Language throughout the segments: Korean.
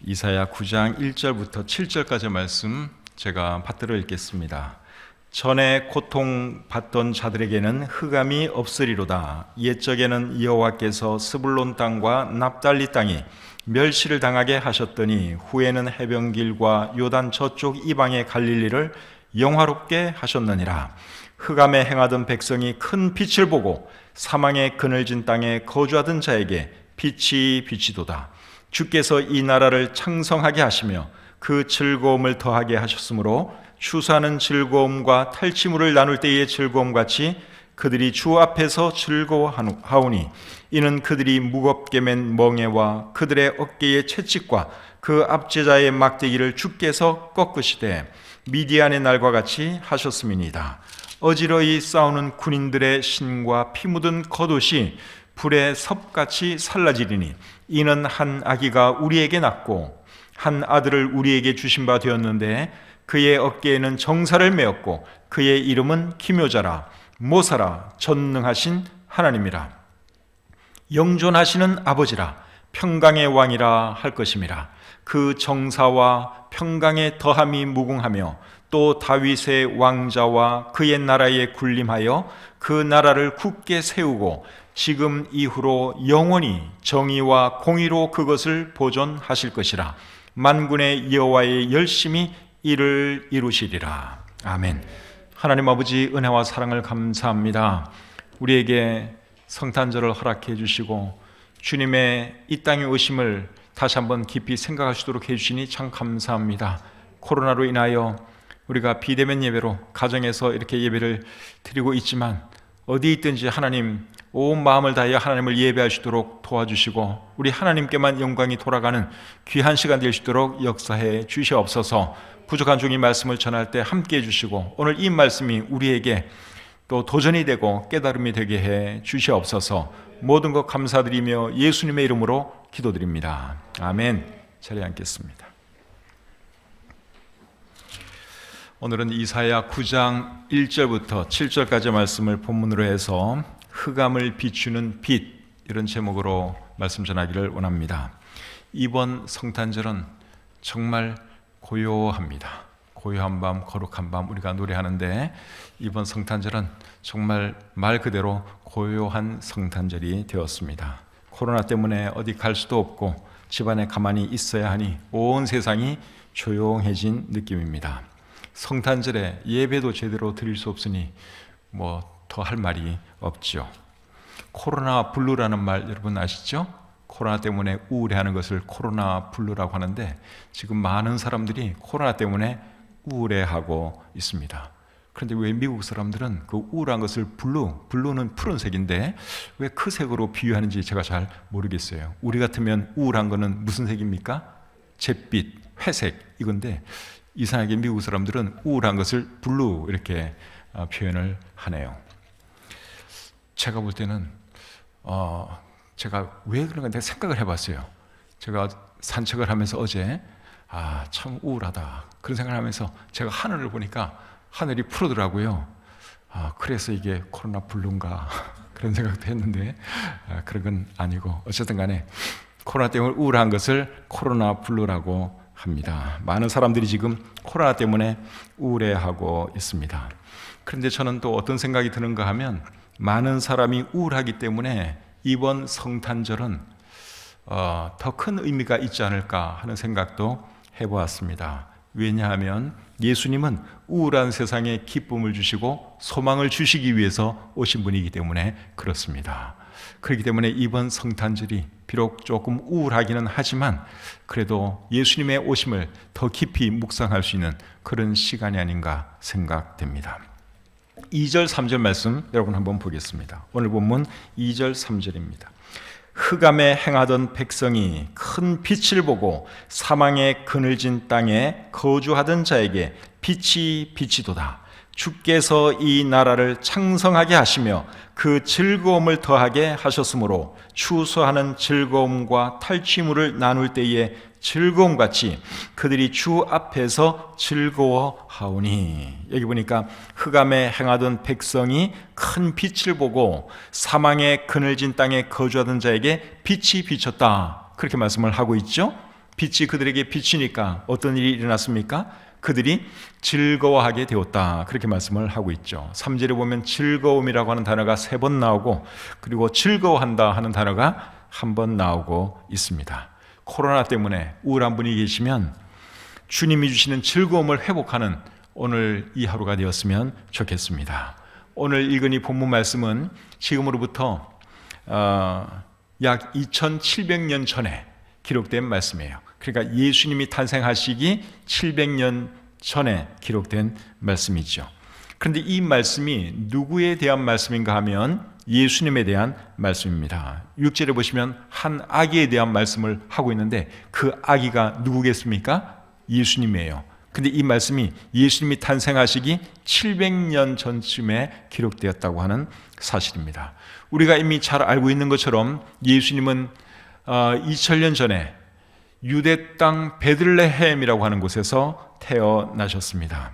이사야 9장 1절부터 7절까지 말씀 제가 받들어 읽겠습니다. 전에 고통받던 자들에게는 흑암이 없으리로다. 옛적에는 여호와께서 스불론 땅과 납달리 땅이 멸시를 당하게 하셨더니 후에는 해변길과 요단 저쪽 이방의 갈릴리를 영화롭게 하셨느니라. 흑암에 행하던 백성이 큰 빛을 보고 사망의 그늘진 땅에 거주하던 자에게 빛이 비치도다. 주께서 이 나라를 창성하게 하시며 그 즐거움을 더하게 하셨으므로 추수하는 즐거움과 탈취물을 나눌 때의 즐거움같이 그들이 주 앞에서 즐거워하오니 이는 그들이 무겁게 맨 멍에와 그들의 어깨의 채찍과 그 압제자의 막대기를 주께서 꺾으시되 미디안의 날과 같이 하셨음이니이다. 어지러이 싸우는 군인들의 신과 피 묻은 겉옷이 불에 섭같이 살라지리니 이는 한 아기가 우리에게 낳고 한 아들을 우리에게 주신 바 되었는데 그의 어깨에는 정사를 메었고 그의 이름은 기묘자라 모사라 전능하신 하나님이라 영존하시는 아버지라 평강의 왕이라 할 것임이라. 그 정사와 평강의 더함이 무궁하며 또 다윗의 왕자와 그의 나라에 군림하여 그 나라를 굳게 세우고 지금 이후로 영원히 정의와 공의로 그것을 보존하실 것이라. 만군의 여호와의 열심히 이를 이루시리라. 아멘. 하나님 아버지 은혜와 사랑을 감사합니다. 우리에게 성탄절을 허락해 주시고 주님의 이 땅에 오심을 다시 한번 깊이 생각할 수 있도록 해주시니 참 감사합니다. 코로나로 인하여 우리가 비대면 예배로 가정에서 이렇게 예배를 드리고 있지만 어디 있든지 하나님 온 마음을 다하여 하나님을 예배할 수 있도록 도와주시고 우리 하나님께만 영광이 돌아가는 귀한 시간 될 수 있도록 역사해 주시옵소서. 부족한 종이 말씀을 전할 때 함께 해주시고 오늘 이 말씀이 우리에게 또 도전이 되고 깨달음이 되게 해 주시옵소서. 모든 것 감사드리며 예수님의 이름으로 기도드립니다. 아멘. 자리에 앉겠습니다. 오늘은 이사야 9장 1절부터 7절까지 말씀을 본문으로 해서 흑암을 비추는 빛, 이런 제목으로 말씀 전하기를 원합니다. 이번 성탄절은 정말 고요합니다. 고요한 밤, 거룩한 밤 우리가 노래하는데 이번 성탄절은 정말 말 그대로 고요한 성탄절이 되었습니다. 코로나 때문에 어디 갈 수도 없고 집안에 가만히 있어야 하니 온 세상이 조용해진 느낌입니다. 성탄절에 예배도 제대로 드릴 수 없으니 뭐 더 할 말이 없죠. 코로나 블루라는 말 여러분 아시죠? 코로나 때문에 우울해하는 것을 코로나 블루라고 하는데 지금 많은 사람들이 코로나 때문에 우울해하고 있습니다. 그런데 왜 미국 사람들은 그 우울한 것을 블루는 푸른색인데 왜 그 색으로 비유하는지 제가 잘 모르겠어요. 우리 같으면 우울한 거는 무슨 색입니까? 잿빛, 회색 이건데 이상하게 미국 사람들은 우울한 것을 블루 이렇게 표현을 하네요. 제가 볼 때는 제가 왜 그런가 내가 생각을 해봤어요. 제가 산책을 하면서 어제 참 우울하다 그런 생각을 하면서 제가 하늘을 보니까 하늘이 푸르더라고요. 그래서 이게 코로나 블루인가 그런 생각도 했는데 그런 건 아니고 어쨌든 간에 코로나 때문에 우울한 것을 코로나 블루라고 합니다. 많은 사람들이 지금 코로나 때문에 우울해하고 있습니다. 그런데 저는 또 어떤 생각이 드는가 하면 많은 사람이 우울하기 때문에 이번 성탄절은 더 큰 의미가 있지 않을까 하는 생각도 해보았습니다. 왜냐하면 예수님은 우울한 세상에 기쁨을 주시고 소망을 주시기 위해서 오신 분이기 때문에 그렇습니다. 그렇기 때문에 이번 성탄절이 비록 조금 우울하기는 하지만 그래도 예수님의 오심을 더 깊이 묵상할 수 있는 그런 시간이 아닌가 생각됩니다. 2절 3절 말씀 여러분 한번 보겠습니다. 오늘 본문 2절 3절입니다. 흑암에 행하던 백성이 큰 빛을 보고 사망의 그늘진 땅에 거주하던 자에게 빛이 비치도다. 주께서 이 나라를 창성하게 하시며 그 즐거움을 더하게 하셨으므로 추수하는 즐거움과 탈취물을 나눌 때의 즐거움같이 그들이 주 앞에서 즐거워하오니. 여기 보니까 흑암에 행하던 백성이 큰 빛을 보고 사망의 그늘진 땅에 거주하던 자에게 빛이 비쳤다 그렇게 말씀을 하고 있죠. 빛이 그들에게 비치니까 어떤 일이 일어났습니까? 그들이 즐거워하게 되었다. 그렇게 말씀을 하고 있죠. 3절에 보면 즐거움이라고 하는 단어가 3번 나오고, 그리고 즐거워한다 하는 단어가 1번 나오고 있습니다. 코로나 때문에 우울한 분이 계시면 주님이 주시는 즐거움을 회복하는 오늘 이 하루가 되었으면 좋겠습니다. 오늘 읽은 이 본문 말씀은 지금으로부터 약 2700년 전에 기록된 말씀이에요. 그러니까 예수님이 탄생하시기 700년 전에 기록된 말씀이죠. 그런데 이 말씀이 누구에 대한 말씀인가 하면 예수님에 대한 말씀입니다. 6절에 보시면 한 아기에 대한 말씀을 하고 있는데 그 아기가 누구겠습니까? 예수님이에요. 근데 이 말씀이 예수님이 탄생하시기 700년 전쯤에 기록되었다고 하는 사실입니다. 우리가 이미 잘 알고 있는 것처럼 예수님은 2000년 전에 유대 땅 베들레헴이라고 하는 곳에서 태어나셨습니다.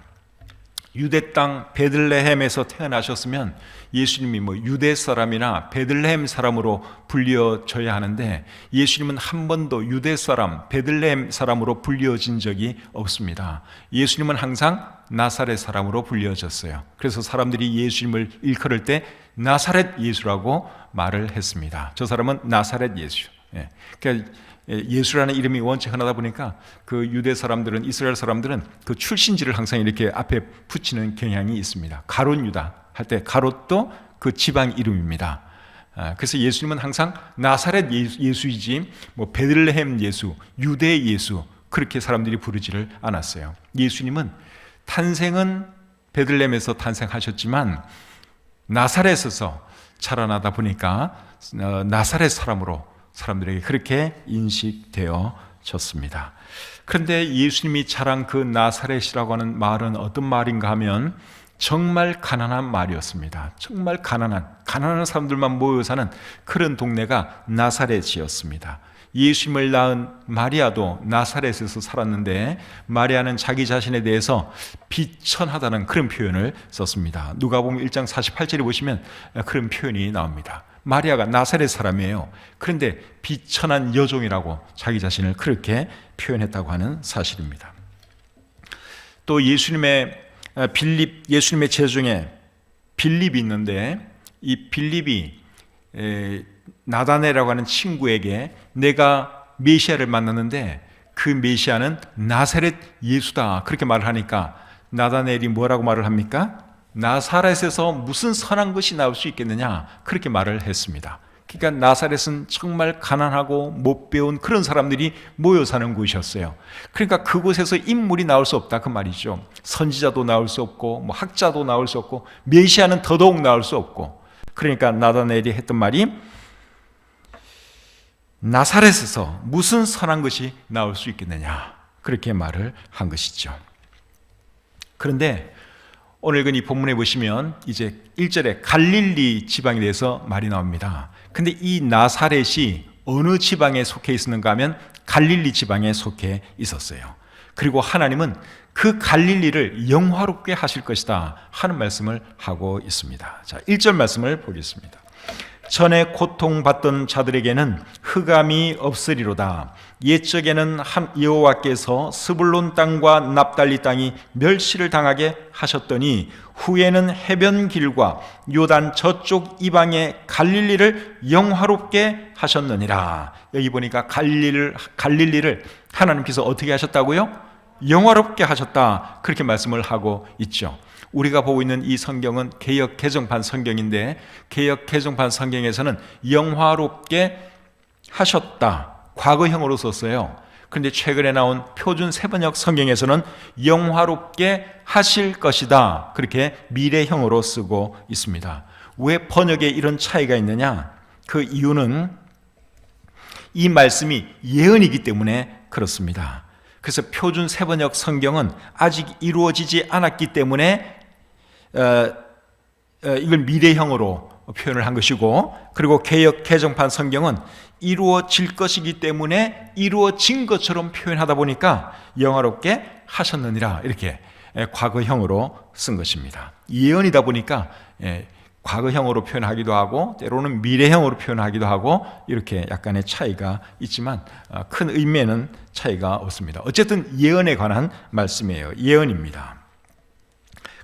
유대 땅 베들레헴에서 태어나셨으면 예수님이 유대 사람이나 베들레헴 사람으로 불려져야 하는데 예수님은 한 번도 유대 사람, 베들레헴 사람으로 불려진 적이 없습니다. 예수님은 항상 나사렛 사람으로 불려졌어요. 그래서 사람들이 예수님을 일컬을 때 나사렛 예수라고 말을 했습니다. 저 사람은 나사렛 예수. 그러니까 예수라는 이름이 원체 흔하다 보니까 그 유대 사람들은, 이스라엘 사람들은 그 출신지를 항상 이렇게 앞에 붙이는 경향이 있습니다. 가롯 유다 할 때 가롯도 그 지방 이름입니다. 그래서 예수님은 항상 나사렛 예수이지 베들레헴 예수, 유대 예수 그렇게 사람들이 부르지를 않았어요. 예수님은 탄생은 베들레헴에서 탄생하셨지만 나사렛에서 자라나다 보니까 나사렛 사람으로 사람들에게 그렇게 인식되어졌습니다. 그런데 예수님이 자란 그 나사렛이라고 하는 말은 어떤 말인가 하면 정말 가난한 말이었습니다. 정말 가난한 사람들만 모여 사는 그런 동네가 나사렛이었습니다. 예수님을 낳은 마리아도 나사렛에서 살았는데 마리아는 자기 자신에 대해서 비천하다는 그런 표현을 썼습니다. 누가복음 1장 48절에 보시면 그런 표현이 나옵니다. 마리아가 나사렛 사람이에요. 그런데 비천한 여종이라고 자기 자신을 그렇게 표현했다고 하는 사실입니다. 또 예수님의 제자 중에 빌립이 있는데 이 빌립이 나다네라고 하는 친구에게 내가 메시아를 만났는데 그 메시아는 나사렛 예수다 그렇게 말을 하니까 나다넬이 뭐라고 말을 합니까? 나사렛에서 무슨 선한 것이 나올 수 있겠느냐 그렇게 말을 했습니다. 그러니까 나사렛은 정말 가난하고 못 배운 그런 사람들이 모여 사는 곳이었어요. 그러니까 그곳에서 인물이 나올 수 없다 그 말이죠. 선지자도 나올 수 없고 학자도 나올 수 없고 메시아는 더더욱 나올 수 없고, 그러니까 나다넬이 했던 말이 나사렛에서 무슨 선한 것이 나올 수 있겠느냐 그렇게 말을 한 것이죠. 그런데 오늘 이 본문에 보시면 이제 1절에 갈릴리 지방에 대해서 말이 나옵니다. 근데 이 나사렛이 어느 지방에 속해 있었는가 하면 갈릴리 지방에 속해 있었어요. 그리고 하나님은 그 갈릴리를 영화롭게 하실 것이다 하는 말씀을 하고 있습니다. 자, 1절 말씀을 보겠습니다. 전에 고통받던 자들에게는 흑암이 없으리로다. 옛적에는 여호와께서 스불론 땅과 납달리 땅이 멸시를 당하게 하셨더니 후에는 해변 길과 요단 저쪽 이방의 갈릴리를 영화롭게 하셨느니라. 여기 보니까 갈릴리를 하나님께서 어떻게 하셨다고요? 영화롭게 하셨다 그렇게 말씀을 하고 있죠. 우리가 보고 있는 이 성경은 개역 개정판 성경인데 개역 개정판 성경에서는 영화롭게 하셨다 과거형으로 썼어요. 그런데 최근에 나온 표준 세번역 성경에서는 영화롭게 하실 것이다 그렇게 미래형으로 쓰고 있습니다. 왜 번역에 이런 차이가 있느냐? 그 이유는 이 말씀이 예언이기 때문에 그렇습니다. 그래서 표준 세번역 성경은 아직 이루어지지 않았기 때문에 이걸 미래형으로 표현을 한 것이고, 그리고 개역 개정판 성경은 이루어질 것이기 때문에 이루어진 것처럼 표현하다 보니까 영화롭게 하셨느니라 이렇게 과거형으로 쓴 것입니다. 예언이다 보니까 과거형으로 표현하기도 하고 때로는 미래형으로 표현하기도 하고 이렇게 약간의 차이가 있지만 큰 의미에는 차이가 없습니다. 어쨌든 예언에 관한 말씀이에요. 예언입니다.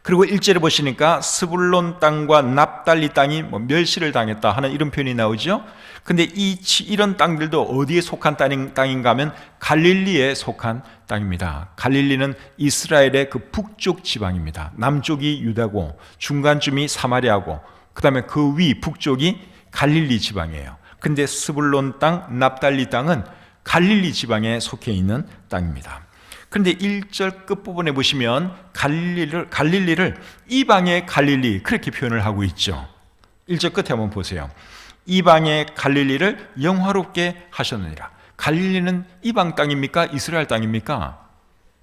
그리고 1절에 보시니까 스불론 땅과 납달리 땅이 멸시를 당했다 하는 이런 표현이 나오죠. 근데 이런 땅들도 어디에 속한 땅인가 하면 갈릴리에 속한 땅입니다. 갈릴리는 이스라엘의 그 북쪽 지방입니다. 남쪽이 유다고 중간쯤이 사마리아고 그다음에 그 위 북쪽이 갈릴리 지방이에요. 근데 스불론 땅, 납달리 땅은 갈릴리 지방에 속해 있는 땅입니다. 그런데 1절 끝부분에 보시면 갈릴리를 이방의 갈릴리 그렇게 표현을 하고 있죠. 1절 끝에 한번 보세요. 이방의 갈릴리를 영화롭게 하셨느니라. 갈릴리는 이방 땅입니까? 이스라엘 땅입니까?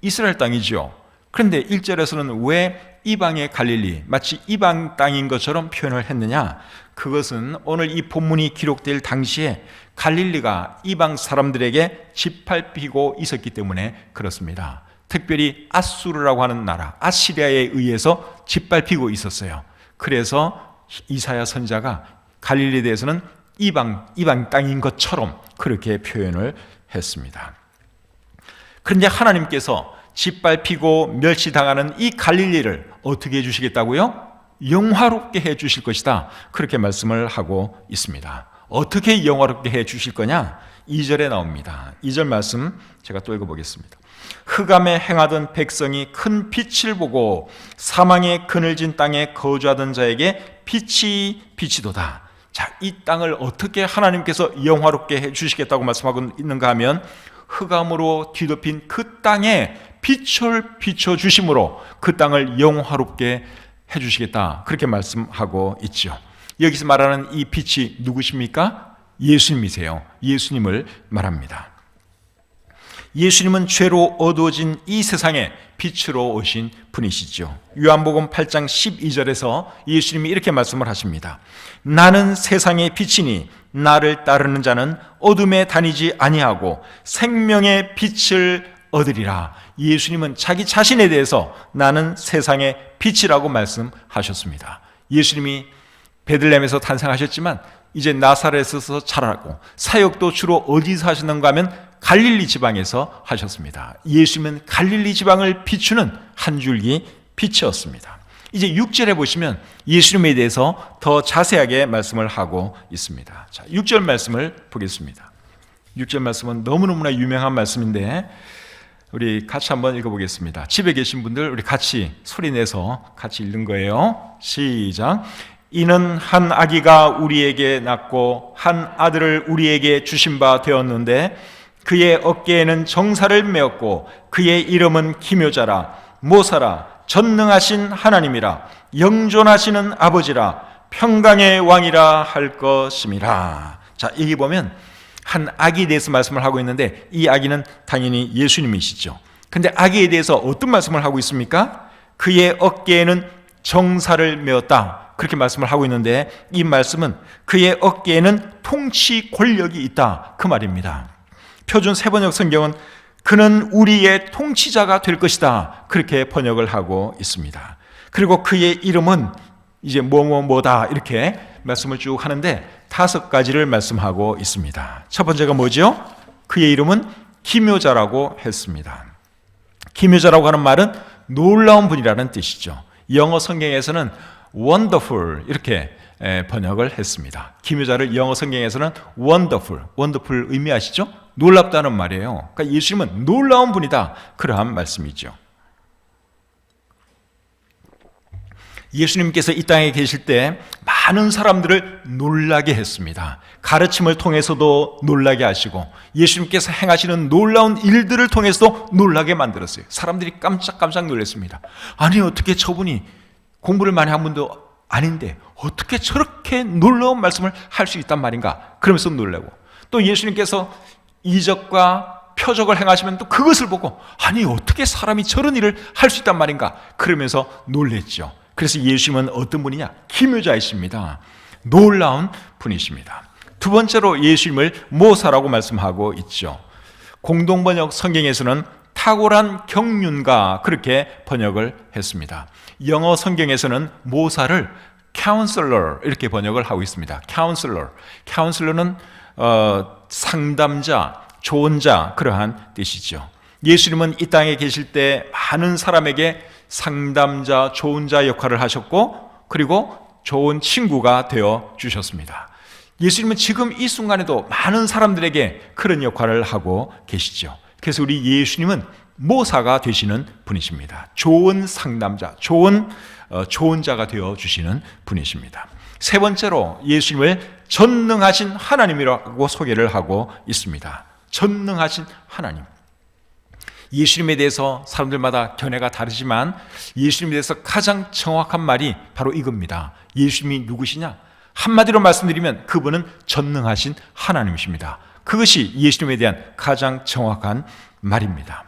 이스라엘 땅이죠. 그런데 1절에서는 왜 이방의 갈릴리, 마치 이방 땅인 것처럼 표현을 했느냐? 그것은 오늘 이 본문이 기록될 당시에 갈릴리가 이방 사람들에게 짓밟히고 있었기 때문에 그렇습니다. 특별히 아수르라고 하는 나라, 아시리아에 의해서 짓밟히고 있었어요. 그래서 이사야 선지자가 갈릴리에 대해서는 이방 땅인 것처럼 그렇게 표현을 했습니다. 그런데 하나님께서 짓밟히고 멸시당하는 이 갈릴리를 어떻게 해주시겠다고요? 영화롭게 해주실 것이다. 그렇게 말씀을 하고 있습니다. 어떻게 영화롭게 해주실 거냐? 2절에 나옵니다. 2절 말씀 제가 또 읽어보겠습니다. 흑암에 행하던 백성이 큰 빛을 보고 사망의 그늘진 땅에 거주하던 자에게 빛이 비치도다. 자, 이 땅을 어떻게 하나님께서 영화롭게 해주시겠다고 말씀하고 있는가 하면 흑암으로 뒤덮인 그 땅에 빛을 비춰주심으로 그 땅을 영화롭게 해주시겠다. 그렇게 말씀하고 있죠. 여기서 말하는 이 빛이 누구십니까? 예수님이세요. 예수님을 말합니다. 예수님은 죄로 어두워진 이 세상에 빛으로 오신 분이시죠. 요한복음 8장 12절에서 예수님이 이렇게 말씀을 하십니다. 나는 세상의 빛이니 나를 따르는 자는 어둠에 다니지 아니하고 생명의 빛을 얻으리라. 예수님은 자기 자신에 대해서 나는 세상의 빛이라고 말씀하셨습니다. 예수님이 베들레헴에서 탄생하셨지만 이제 나사렛에서 자라고 사역도 주로 어디서 하셨는가 하면 갈릴리 지방에서 하셨습니다. 예수님은 갈릴리 지방을 비추는 한 줄기 빛이었습니다. 이제 6절에 보시면 예수님에 대해서 더 자세하게 말씀을 하고 있습니다. 자, 6절 말씀을 보겠습니다. 6절 말씀은 너무너무나 유명한 말씀인데 우리 같이 한번 읽어보겠습니다. 집에 계신 분들 우리 같이 소리내서 같이 읽는 거예요. 시작. 이는 한 아기가 우리에게 낳고 한 아들을 우리에게 주신 바 되었는데 그의 어깨에는 정사를 메었고 그의 이름은 기묘자라 모사라 전능하신 하나님이라 영존하시는 아버지라 평강의 왕이라 할 것임이라. 자, 여기 보면 한 아기에 대해서 말씀을 하고 있는데 이 아기는 당연히 예수님이시죠. 근데 아기에 대해서 어떤 말씀을 하고 있습니까? 그의 어깨에는 정사를 메었다. 그렇게 말씀을 하고 있는데 이 말씀은 그의 어깨에는 통치 권력이 있다. 그 말입니다. 표준 세번역 성경은 그는 우리의 통치자가 될 것이다. 그렇게 번역을 하고 있습니다. 그리고 그의 이름은 이제 뭐뭐뭐다 이렇게 말씀을 쭉 하는데 5가지를 말씀하고 있습니다. 첫 번째가 뭐죠? 그의 이름은 기묘자라고 했습니다. 기묘자라고 하는 말은 놀라운 분이라는 뜻이죠. 영어 성경에서는 wonderful 이렇게 번역을 했습니다. 기묘자를 영어 성경에서는 wonderful 의미하시죠? 놀랍다는 말이에요. 그러니까 예수님은 놀라운 분이다. 그러한 말씀이죠. 예수님께서 이 땅에 계실 때 많은 사람들을 놀라게 했습니다. 가르침을 통해서도 놀라게 하시고 예수님께서 행하시는 놀라운 일들을 통해서도 놀라게 만들었어요. 사람들이 깜짝깜짝 놀랐습니다. 아니 어떻게 저분이 공부를 많이 한 분도 아닌데 어떻게 저렇게 놀라운 말씀을 할 수 있단 말인가 그러면서 놀라고 또 예수님께서 이적과 표적을 행하시면 또 그것을 보고 아니 어떻게 사람이 저런 일을 할 수 있단 말인가 그러면서 놀랬죠. 그래서 예수님은 어떤 분이냐? 기묘자이십니다. 놀라운 분이십니다. 두 번째로 예수님을 모사라고 말씀하고 있죠. 공동번역 성경에서는 탁월한 경륜가 그렇게 번역을 했습니다. 영어 성경에서는 모사를 counselor 이렇게 번역을 하고 있습니다. counselor는 상담자, 좋은 자 그러한 뜻이죠. 예수님은 이 땅에 계실 때 많은 사람에게 상담자, 좋은 자 역할을 하셨고 그리고 좋은 친구가 되어 주셨습니다. 예수님은 지금 이 순간에도 많은 사람들에게 그런 역할을 하고 계시죠. 그래서 우리 예수님은 모사가 되시는 분이십니다. 좋은 상담자, 좋은 자가 되어 주시는 분이십니다. 세 번째로 예수님을 전능하신 하나님이라고 소개를 하고 있습니다. 전능하신 하나님. 예수님에 대해서 사람들마다 견해가 다르지만 예수님에 대해서 가장 정확한 말이 바로 이겁니다. 예수님이 누구시냐? 한마디로 말씀드리면 그분은 전능하신 하나님이십니다. 그것이 예수님에 대한 가장 정확한 말입니다.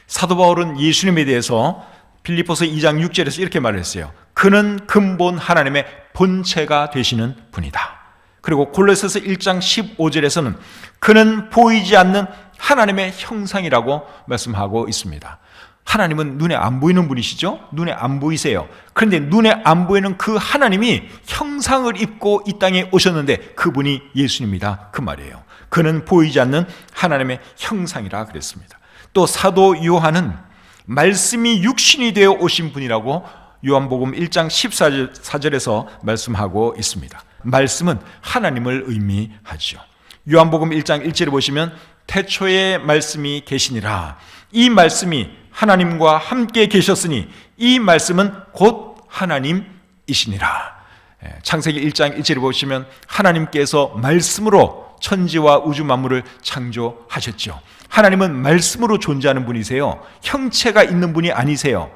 사도 바울은 예수님에 대해서 빌립보서 2장 6절에서 이렇게 말했어요. 그는 근본 하나님의 본체가 되시는 분이다. 그리고 골로새서 1장 15절에서는 그는 보이지 않는 하나님의 형상이라고 말씀하고 있습니다. 하나님은 눈에 안 보이는 분이시죠? 눈에 안 보이세요. 그런데 눈에 안 보이는 그 하나님이 형상을 입고 이 땅에 오셨는데 그분이 예수님이다 그 말이에요. 그는 보이지 않는 하나님의 형상이라 그랬습니다. 또 사도 요한은 말씀이 육신이 되어 오신 분이라고 요한복음 1장 14절에서 말씀하고 있습니다. 말씀은 하나님을 의미하죠. 요한복음 1장 1절에 보시면 태초에 말씀이 계시니라. 이 말씀이 하나님과 함께 계셨으니 이 말씀은 곧 하나님이시니라. 창세기 1장 1절에 보시면 하나님께서 말씀으로 천지와 우주 만물을 창조하셨죠. 하나님은 말씀으로 존재하는 분이세요. 형체가 있는 분이 아니세요.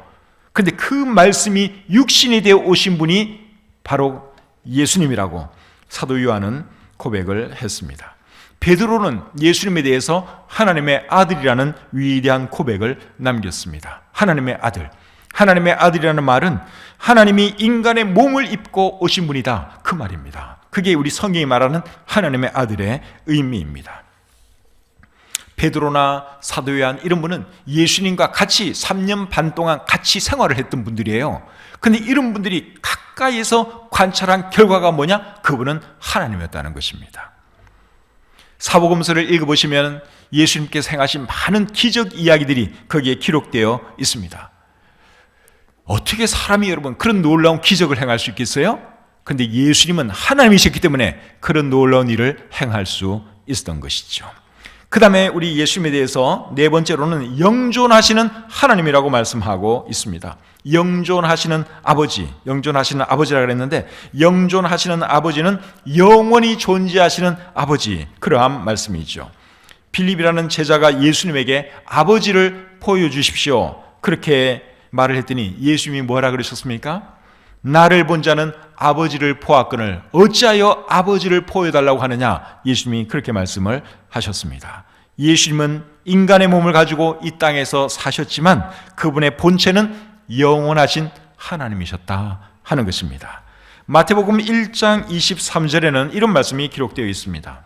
그런데 그 말씀이 육신이 되어 오신 분이 바로 예수님이라고 사도 요한은 고백을 했습니다. 베드로는 예수님에 대해서 하나님의 아들이라는 위대한 고백을 남겼습니다. 하나님의 아들. 하나님의 아들이라는 말은 하나님이 인간의 몸을 입고 오신 분이다 그 말입니다. 그게 우리 성경이 말하는 하나님의 아들의 의미입니다. 베드로나 사도 요한 이런 분은 예수님과 같이 3년 반 동안 같이 생활을 했던 분들이에요. 그런데 이런 분들이 가까이에서 관찰한 결과가 뭐냐? 그분은 하나님이었다는 것입니다. 사복음서를 읽어보시면 예수님께서 행하신 많은 기적 이야기들이 거기에 기록되어 있습니다. 어떻게 사람이 여러분 그런 놀라운 기적을 행할 수 있겠어요? 그런데 예수님은 하나님이셨기 때문에 그런 놀라운 일을 행할 수 있었던 것이죠. 그 다음에 우리 예수님에 대해서 네 번째로는 영존하시는 하나님이라고 말씀하고 있습니다. 영존하시는 아버지라 그랬는데 영존하시는 아버지는 영원히 존재하시는 아버지 그러한 말씀이죠. 빌립이라는 제자가 예수님에게 아버지를 보여주십시오 그렇게 말을 했더니 예수님이 뭐라 그러셨습니까? 나를 본 자는 아버지를 보았거늘 어찌하여 아버지를 보여달라고 하느냐 예수님이 그렇게 말씀을 하셨습니다. 예수님은 인간의 몸을 가지고 이 땅에서 사셨지만 그분의 본체는 영원하신 하나님이셨다 하는 것입니다. 마태복음 1장 23절에는 이런 말씀이 기록되어 있습니다.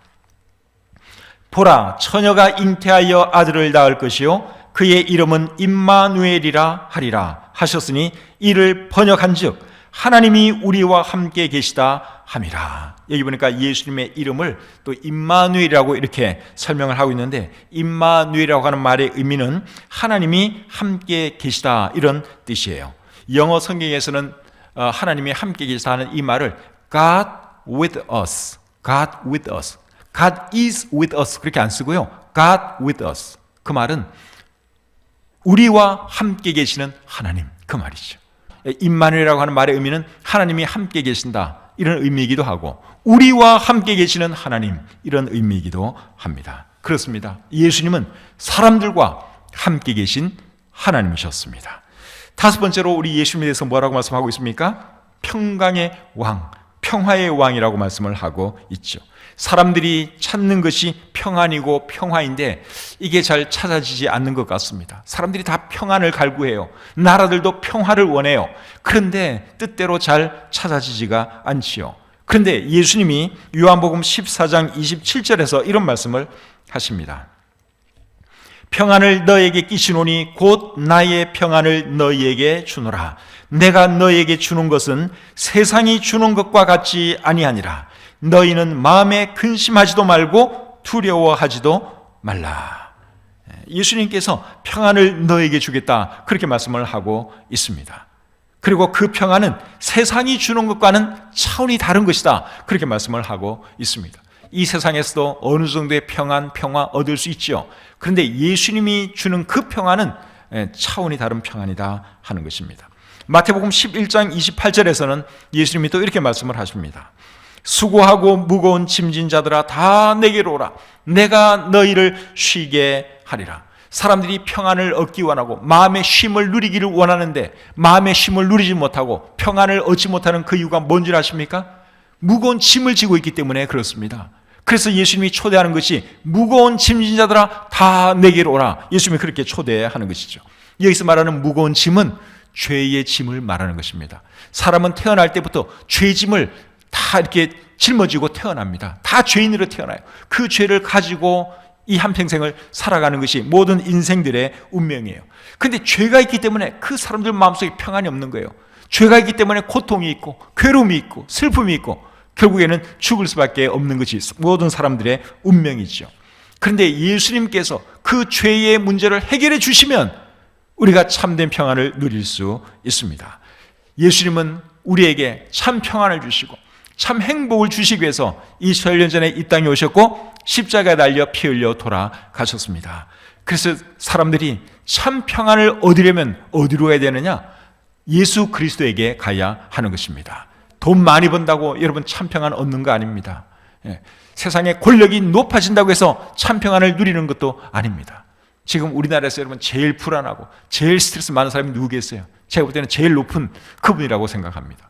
보라 처녀가 잉태하여 아들을 낳을 것이요 그의 이름은 임마누엘이라 하리라 하셨으니 이를 번역한즉 하나님이 우리와 함께 계시다 함이라. 여기 보니까 예수님의 이름을 또 임마누엘이라고 이렇게 설명을 하고 있는데 임마누엘이라고 하는 말의 의미는 하나님이 함께 계시다 이런 뜻이에요. 영어 성경에서는 하나님이 함께 계시다 하는 이 말을 God with us, God with us, God is with us 그렇게 안 쓰고요. God with us 그 말은 우리와 함께 계시는 하나님 그 말이죠. 임마누엘이라고 하는 말의 의미는 하나님이 함께 계신다 이런 의미이기도 하고 우리와 함께 계시는 하나님 이런 의미이기도 합니다. 그렇습니다. 예수님은 사람들과 함께 계신 하나님이셨습니다. 다섯 번째로 우리 예수님에 대해서 뭐라고 말씀하고 있습니까? 평강의 왕, 평화의 왕이라고 말씀을 하고 있죠. 사람들이 찾는 것이 평안이고 평화인데 이게 잘 찾아지지 않는 것 같습니다. 사람들이 다 평안을 갈구해요. 나라들도 평화를 원해요. 그런데 뜻대로 잘 찾아지지가 않지요. 그런데 예수님이 요한복음 14장 27절에서 이런 말씀을 하십니다. 평안을 너에게 끼치노니 곧 나의 평안을 너희에게 주노라. 내가 너희에게 주는 것은 세상이 주는 것과 같지 아니하니라. 너희는 마음에 근심하지도 말고 두려워하지도 말라. 예수님께서 평안을 너에게 주겠다, 그렇게 말씀을 하고 있습니다. 그리고 그 평안은 세상이 주는 것과는 차원이 다른 것이다, 그렇게 말씀을 하고 있습니다. 이 세상에서도 어느 정도의 평화 얻을 수 있죠. 그런데 예수님이 주는 그 평안은 차원이 다른 평안이다 하는 것입니다. 마태복음 11장 28절에서는 예수님이 또 이렇게 말씀을 하십니다. 수고하고 무거운 짐진 자들아 다 내게로 오라. 내가 너희를 쉬게 하리라. 사람들이 평안을 얻기 원하고 마음의 쉼을 누리기를 원하는데 마음의 쉼을 누리지 못하고 평안을 얻지 못하는 그 이유가 뭔지 아십니까? 무거운 짐을 지고 있기 때문에 그렇습니다. 그래서 예수님이 초대하는 것이 무거운 짐진 자들아 다 내게로 오라. 예수님이 그렇게 초대하는 것이죠. 여기서 말하는 무거운 짐은 죄의 짐을 말하는 것입니다. 사람은 태어날 때부터 죄짐을 다 이렇게 짊어지고 태어납니다. 다 죄인으로 태어나요. 그 죄를 가지고 이 한평생을 살아가는 것이 모든 인생들의 운명이에요. 그런데 죄가 있기 때문에 그 사람들 마음속에 평안이 없는 거예요. 죄가 있기 때문에 고통이 있고 괴로움이 있고 슬픔이 있고 결국에는 죽을 수밖에 없는 것이 모든 사람들의 운명이죠. 그런데 예수님께서 그 죄의 문제를 해결해 주시면 우리가 참된 평안을 누릴 수 있습니다. 예수님은 우리에게 참 평안을 주시고 참 행복을 주시기 위해서 2000년 전에 이 땅에 오셨고 십자가에 달려 피 흘려 돌아가셨습니다. 그래서 사람들이 참 평안을 얻으려면 어디로 가야 되느냐? 예수 그리스도에게 가야 하는 것입니다. 돈 많이 번다고 여러분 참 평안 얻는 거 아닙니다. 세상의 권력이 높아진다고 해서 참 평안을 누리는 것도 아닙니다. 지금 우리나라에서 여러분 제일 불안하고 제일 스트레스 많은 사람이 누구겠어요? 제가 볼 때는 제일 높은 그분이라고 생각합니다.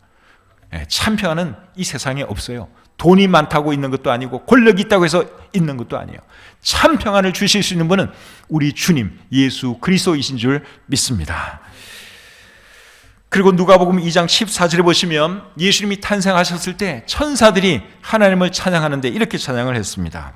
참 평안은 이 세상에 없어요. 돈이 많다고 있는 것도 아니고 권력이 있다고 해서 있는 것도 아니에요. 참 평안을 주실 수 있는 분은 우리 주님 예수 그리스도이신 줄 믿습니다. 그리고 누가복음 2장 14절에 보시면 예수님이 탄생하셨을 때 천사들이 하나님을 찬양하는데 이렇게 찬양을 했습니다.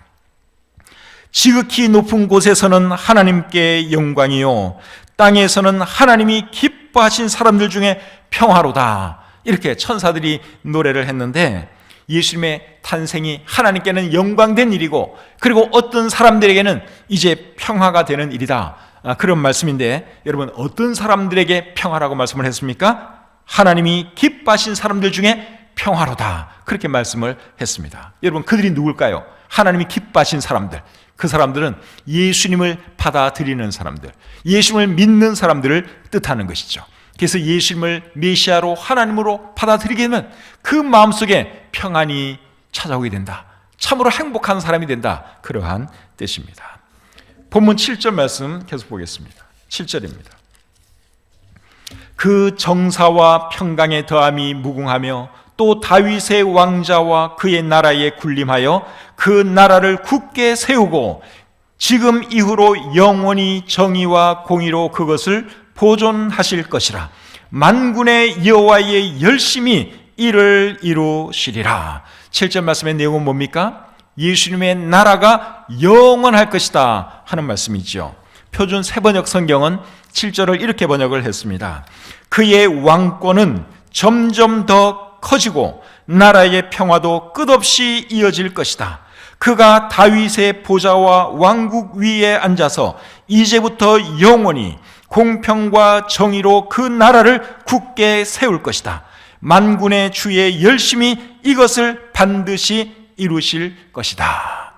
지극히 높은 곳에서는 하나님께 영광이요 땅에서는 하나님이 기뻐하신 사람들 중에 평화로다. 이렇게 천사들이 노래를 했는데 예수님의 탄생이 하나님께는 영광된 일이고 그리고 어떤 사람들에게는 이제 평화가 되는 일이다. 그런 말씀인데 여러분 어떤 사람들에게 평화라고 말씀을 했습니까? 하나님이 기뻐하신 사람들 중에 평화로다. 그렇게 말씀을 했습니다. 여러분 그들이 누굴까요? 하나님이 기뻐하신 사람들. 그 사람들은 예수님을 받아들이는 사람들, 예수님을 믿는 사람들을 뜻하는 것이죠. 그래서 예수님을 메시아로 하나님으로 받아들이게 되면 그 마음속에 평안이 찾아오게 된다. 참으로 행복한 사람이 된다. 그러한 뜻입니다. 본문 7절 말씀 계속 보겠습니다. 7절입니다. 그 정사와 평강의 더함이 무궁하며 또 다윗의 왕자와 그의 나라에 군림하여 그 나라를 굳게 세우고 지금 이후로 영원히 정의와 공의로 그것을 보존하실 것이라. 만군의 여호와의 열심히 이를 이루시리라. 7절 말씀의 내용은 뭡니까? 예수님의 나라가 영원할 것이다 하는 말씀이죠. 표준 세번역 성경은 7절을 이렇게 번역을 했습니다. 그의 왕권은 점점 더 커지고 나라의 평화도 끝없이 이어질 것이다. 그가 다윗의 보좌와 왕국 위에 앉아서 이제부터 영원히 공평과 정의로 그 나라를 굳게 세울 것이다. 만군의 주의 열심히 이것을 반드시 이루실 것이다.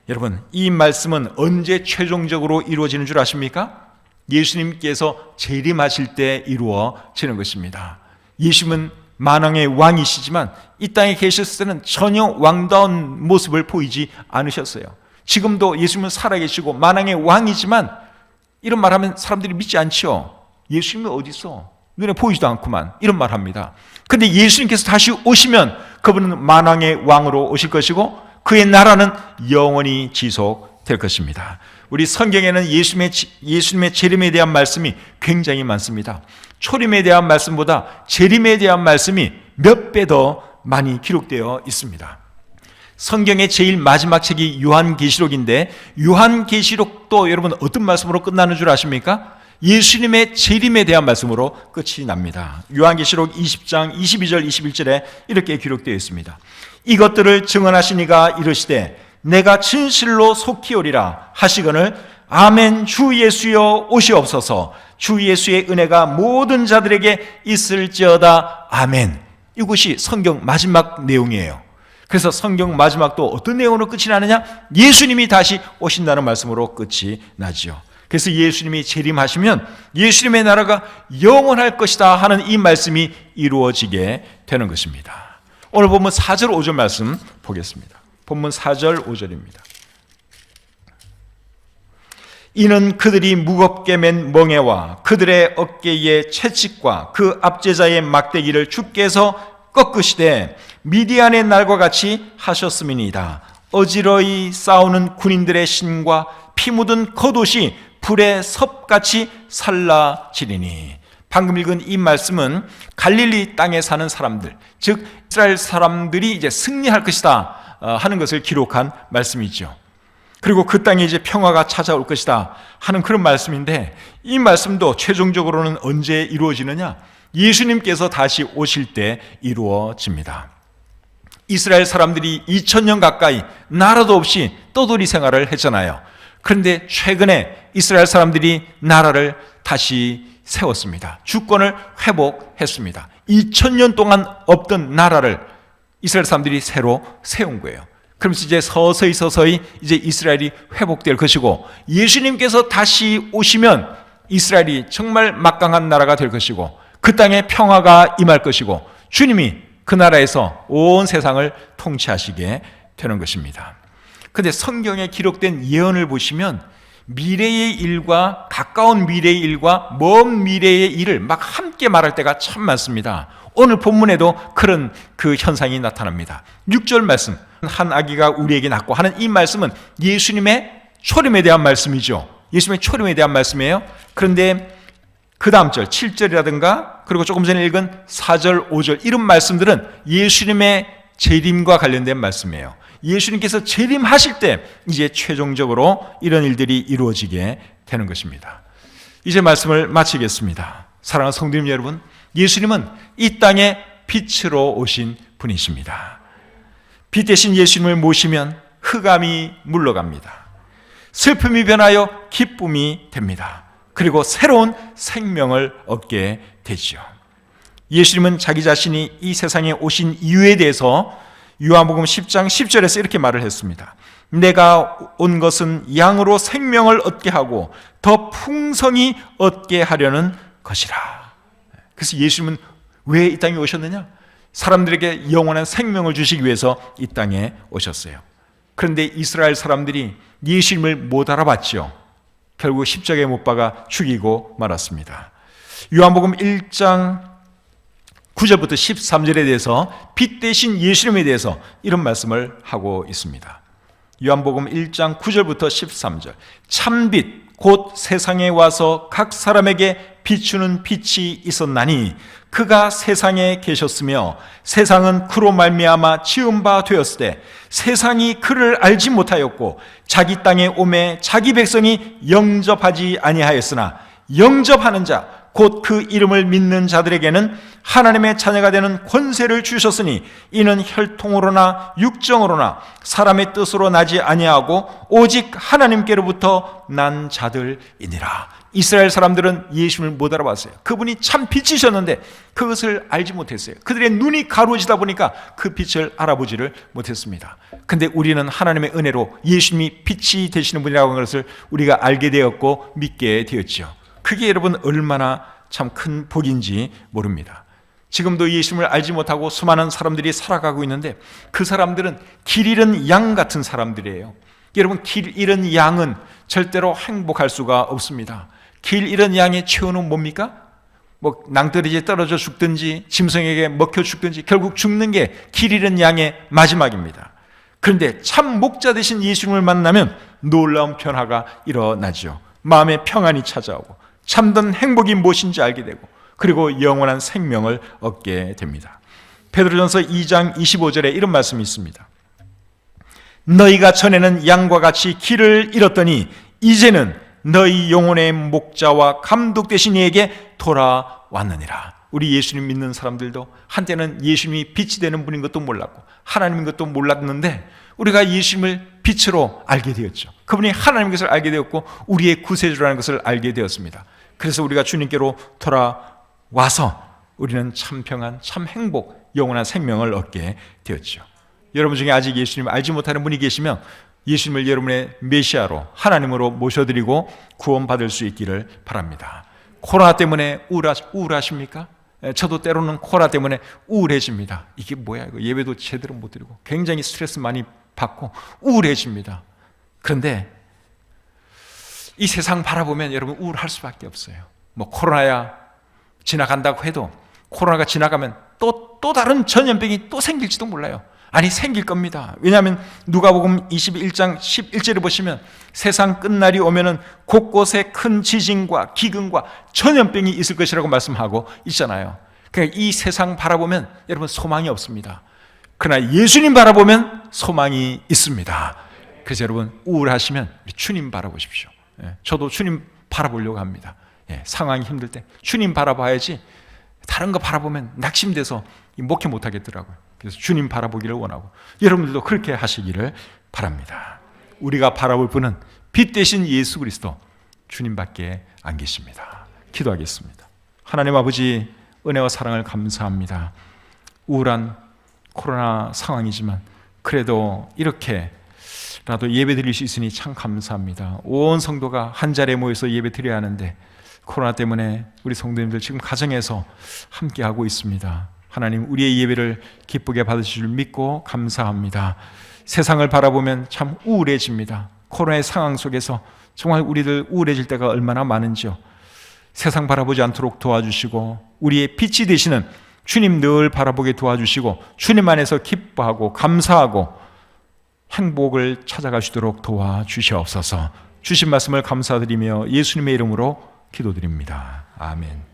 여러분 이 말씀은 언제 최종적으로 이루어지는 줄 아십니까? 예수님께서 재림하실 때 이루어지는 것입니다. 예수님은 만왕의 왕이시지만 이 땅에 계셨을 때는 전혀 왕다운 모습을 보이지 않으셨어요. 지금도 예수님은 살아계시고 만왕의 왕이지만 이런 말하면 사람들이 믿지 않죠. 예수님이 어디 있어? 눈에 보이지도 않구만. 이런 말합니다. 그런데 예수님께서 다시 오시면 그분은 만왕의 왕으로 오실 것이고 그의 나라는 영원히 지속될 것입니다. 우리 성경에는 예수님의 재림에 대한 말씀이 굉장히 많습니다. 초림에 대한 말씀보다 재림에 대한 말씀이 몇 배 더 많이 기록되어 있습니다. 성경의 제일 마지막 책이 요한계시록인데 요한계시록도 여러분 어떤 말씀으로 끝나는 줄 아십니까? 예수님의 재림에 대한 말씀으로 끝이 납니다. 요한계시록 20장 22절 21절에 이렇게 기록되어 있습니다. 이것들을 증언하시니가 이르시되 내가 진실로 속히 오리라 하시거늘 아멘. 주 예수여 오시옵소서. 주 예수의 은혜가 모든 자들에게 있을지어다. 아멘. 이것이 성경 마지막 내용이에요. 그래서 성경 마지막도 어떤 내용으로 끝이 나느냐? 예수님이 다시 오신다는 말씀으로 끝이 나죠. 그래서 예수님이 재림하시면 예수님의 나라가 영원할 것이다 하는 이 말씀이 이루어지게 되는 것입니다. 오늘 본문 4절 5절 말씀 보겠습니다. 본문 4절 5절입니다. 이는 그들이 무겁게 맨 멍에와 그들의 어깨에 채찍과 그 압제자의 막대기를 주께서 꺾으시되 미디안의 날과 같이 하셨음이니이다. 어지러이 싸우는 군인들의 신과 피 묻은 겉옷이 불의 섭같이 살라지리니. 방금 읽은 이 말씀은 갈릴리 땅에 사는 사람들, 즉 이스라엘 사람들이 이제 승리할 것이다 하는 것을 기록한 말씀이죠. 그리고 그 땅에 이제 평화가 찾아올 것이다 하는 그런 말씀인데, 이 말씀도 최종적으로는 언제 이루어지느냐? 예수님께서 다시 오실 때 이루어집니다. 이스라엘 사람들이 2000년 가까이 나라도 없이 떠돌이 생활을 했잖아요. 그런데 최근에 이스라엘 사람들이 나라를 다시 세웠습니다. 주권을 회복했습니다. 2000년 동안 없던 나라를 이스라엘 사람들이 새로 세운 거예요. 그러면서 이제 서서히 이제 이스라엘이 회복될 것이고, 예수님께서 다시 오시면 이스라엘이 정말 막강한 나라가 될 것이고, 그 땅에 평화가 임할 것이고, 주님이 그 나라에서 온 세상을 통치하시게 되는 것입니다. 그런데 성경에 기록된 예언을 보시면 미래의 일과 가까운 미래의 일과 먼 미래의 일을 막 함께 말할 때가 참 많습니다. 오늘 본문에도 그런 그 현상이 나타납니다. 6절 말씀, 한 아기가 우리에게 낳고 하는 이 말씀은 예수님의 초림에 대한 말씀이죠. 예수님의 초림에 대한 말씀이에요. 그런데 그 다음 절 7절이라든가 그리고 조금 전에 읽은 4절 5절 이런 말씀들은 예수님의 재림과 관련된 말씀이에요. 예수님께서 재림하실 때 이제 최종적으로 이런 일들이 이루어지게 되는 것입니다. 이제 말씀을 마치겠습니다. 사랑하는 성도님 여러분, 예수님은 이 땅에 빛으로 오신 분이십니다. 빛 대신 예수님을 모시면 흑암이 물러갑니다. 슬픔이 변하여 기쁨이 됩니다. 그리고 새로운 생명을 얻게 되죠. 예수님은 자기 자신이 이 세상에 오신 이유에 대해서 요한복음 10장 10절에서 이렇게 말을 했습니다. 내가 온 것은 양으로 생명을 얻게 하고 더 풍성히 얻게 하려는 것이라. 그래서 예수님은 왜 이 땅에 오셨느냐? 사람들에게 영원한 생명을 주시기 위해서 이 땅에 오셨어요. 그런데 이스라엘 사람들이 예수님을 못 알아봤죠. 결국 십자가에 못 박아 죽이고 말았습니다. 요한복음 1장 9절부터 13절에 대해서 빛 대신 예수님에 대해서 이런 말씀을 하고 있습니다. 요한복음 1장 9절부터 13절. 참빛 곧 세상에 와서 각 사람에게 비추는 빛이 있었나니 그가 세상에 계셨으며 세상은 그로 말미암아 지은 바 되었으되 세상이 그를 알지 못하였고 자기 땅에 오매 자기 백성이 영접하지 아니하였으나 영접하는 자 곧 그 이름을 믿는 자들에게는 하나님의 자녀가 되는 권세를 주셨으니 이는 혈통으로나 육정으로나 사람의 뜻으로 나지 아니하고 오직 하나님께로부터 난 자들이니라. 이스라엘 사람들은 예수님을 못 알아봤어요. 그분이 참 빛이셨는데 그것을 알지 못했어요. 그들의 눈이 가로지다 보니까 그 빛을 알아보지를 못했습니다. 근데 우리는 하나님의 은혜로 예수님이 빛이 되시는 분이라고 하는 것을 우리가 알게 되었고 믿게 되었죠. 그게 여러분 얼마나 참 큰 복인지 모릅니다. 지금도 예수님을 알지 못하고 수많은 사람들이 살아가고 있는데 그 사람들은 길 잃은 양 같은 사람들이에요. 여러분, 길 잃은 양은 절대로 행복할 수가 없습니다. 길 잃은 양의 최후는 뭡니까? 낭떠러지에 떨어져 죽든지 짐승에게 먹혀 죽든지 결국 죽는 게 길 잃은 양의 마지막입니다. 그런데 참 목자 되신 예수님을 만나면 놀라운 변화가 일어나죠. 마음의 평안이 찾아오고 참된 행복이 무엇인지 알게 되고 그리고 영원한 생명을 얻게 됩니다. 베드로전서 2장 25절에 이런 말씀이 있습니다. 너희가 전에는 양과 같이 길을 잃었더니 이제는 너희 영혼의 목자와 감독 되신 이에게 돌아왔느니라. 우리 예수님 믿는 사람들도 한때는 예수님이 빛이 되는 분인 것도 몰랐고 하나님인 것도 몰랐는데 우리가 예수님을 빛으로 알게 되었죠. 그분이 하나님인 것을 알게 되었고 우리의 구세주라는 것을 알게 되었습니다. 그래서 우리가 주님께로 돌아와서 우리는 참 평안, 참 행복, 영원한 생명을 얻게 되었죠. 여러분 중에 아직 예수님을 알지 못하는 분이 계시면 예수님을 여러분의 메시아로 하나님으로 모셔드리고 구원받을 수 있기를 바랍니다. 코로나 때문에 우울하십니까? 저도 때로는 코로나 때문에 우울해집니다. 이게 뭐야 이거, 예배도 제대로 못 드리고 굉장히 스트레스 많이 받고 우울해집니다. 그런데 이 세상 바라보면 여러분 우울할 수밖에 없어요. 뭐 코로나야 지나간다고 해도 코로나가 지나가면 또 다른 전염병이 또 생길지도 몰라요. 아니 생길 겁니다. 왜냐하면 누가복음 21장 11절을 보시면 세상 끝날이 오면은 곳곳에 큰 지진과 기근과 전염병이 있을 것이라고 말씀하고 있잖아요. 그러니까 이 세상 바라보면 여러분 소망이 없습니다. 그러나 예수님 바라보면 소망이 있습니다. 그래서 여러분 우울하시면 주님 바라보십시오. 저도 주님 바라보려고 합니다. 상황이 힘들 때 주님 바라봐야지 다른 거 바라보면 낙심돼서 목회 못 하겠더라고요. 그래서 주님 바라보기를 원하고 여러분들도 그렇게 하시기를 바랍니다. 우리가 바라볼 분은 빛 대신 예수 그리스도 주님밖에 안 계십니다. 기도하겠습니다. 하나님 아버지 은혜와 사랑을 감사합니다. 우울한 코로나 상황이지만 그래도 이렇게라도 예배 드릴 수 있으니 참 감사합니다. 온 성도가 한 자리에 모여서 예배 드려야 하는데 코로나 때문에 우리 성도님들 지금 가정에서 함께하고 있습니다. 하나님 우리의 예배를 기쁘게 받으실 줄 믿고 감사합니다. 세상을 바라보면 참 우울해집니다. 코로나의 상황 속에서 정말 우리들 우울해질 때가 얼마나 많은지요. 세상 바라보지 않도록 도와주시고 우리의 빛이 되시는 주님 늘 바라보게 도와주시고 주님 안에서 기뻐하고 감사하고 행복을 찾아가시도록 도와주시옵소서. 주신 말씀을 감사드리며 예수님의 이름으로 기도드립니다. 아멘.